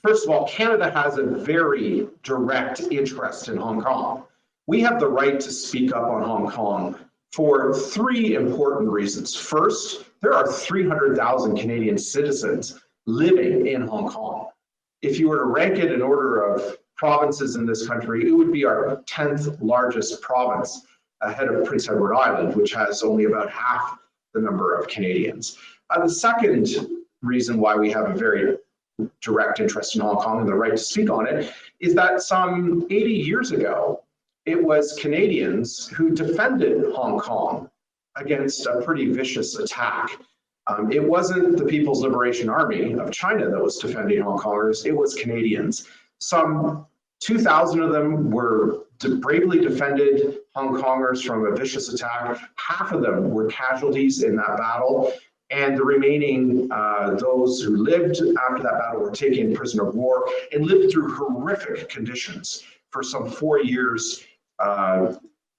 First of all, Canada has a very direct interest in Hong Kong. We have the right to speak up on Hong Kong for three important reasons. First, there are 300,000 Canadian citizens living in Hong Kong. If you were to rank it in order of provinces in this country, it would be our 10th largest province, ahead of Prince Edward Island, which has only about half the number of Canadians. The second reason why we have a very direct interest in Hong Kong and the right to speak on it is that some 80 years ago, it was Canadians who defended Hong Kong against a pretty vicious attack. It wasn't the People's Liberation Army of China that was defending Hong Kongers, it was Canadians. Some 2,000 of them were bravely defended Hong Kongers from a vicious attack. Half of them were casualties in that battle. And the remaining, those who lived after that battle were taken prisoner of war and lived through horrific conditions for some 4 years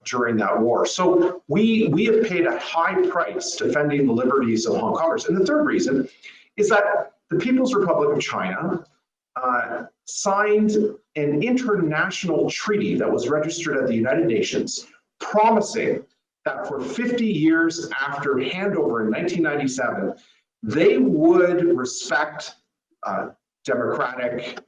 during that war. So we have paid a high price defending the liberties of Hong Kongers. And the third reason is that the People's Republic of China signed an international treaty that was registered at the United Nations, promising that for 50 years after handover in 1997, they would respect democratic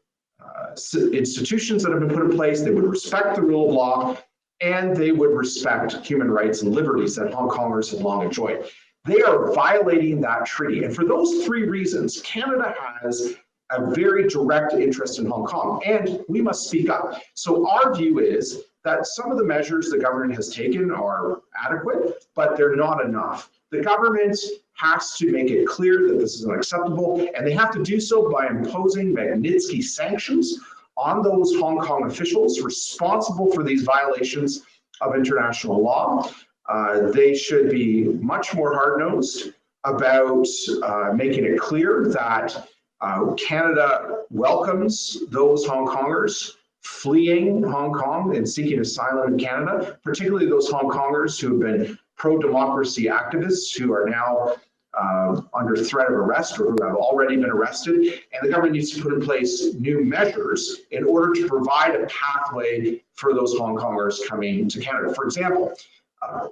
institutions that have been put in place, they would respect the rule of law, and they would respect human rights and liberties that Hong Kongers have long enjoyed. They are violating that treaty. And for those three reasons, Canada has a very direct interest in Hong Kong, and we must speak up. So our view is that some of the measures the government has taken are adequate, but they're not enough. The government has to make it clear that this is unacceptable, and they have to do so by imposing Magnitsky sanctions on those Hong Kong officials responsible for these violations of international law. They should be much more hard-nosed about making it clear that Canada welcomes those Hong Kongers fleeing Hong Kong and seeking asylum in Canada, particularly those Hong Kongers who have been pro-democracy activists who are now under threat of arrest or who have already been arrested. And the government needs to put in place new measures in order to provide a pathway for those Hong Kongers coming to Canada. For example,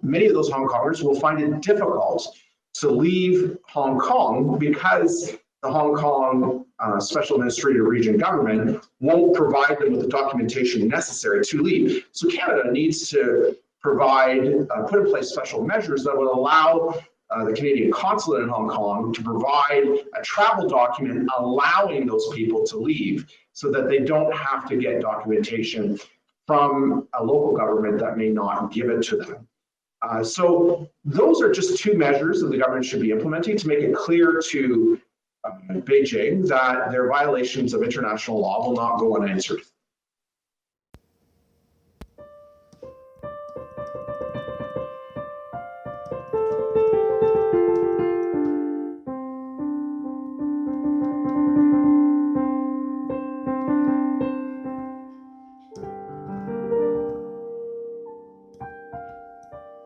many of those Hong Kongers will find it difficult to leave Hong Kong because the Hong Kong Special Administrative Region government won't provide them with the documentation necessary to leave. So Canada needs to provide, put in place special measures that will allow the Canadian consulate in Hong Kong to provide a travel document allowing those people to leave so that they don't have to get documentation from a local government that may not give it to them. So those are just two measures that the government should be implementing to make it clear to Beijing that their violations of international law will not go unanswered.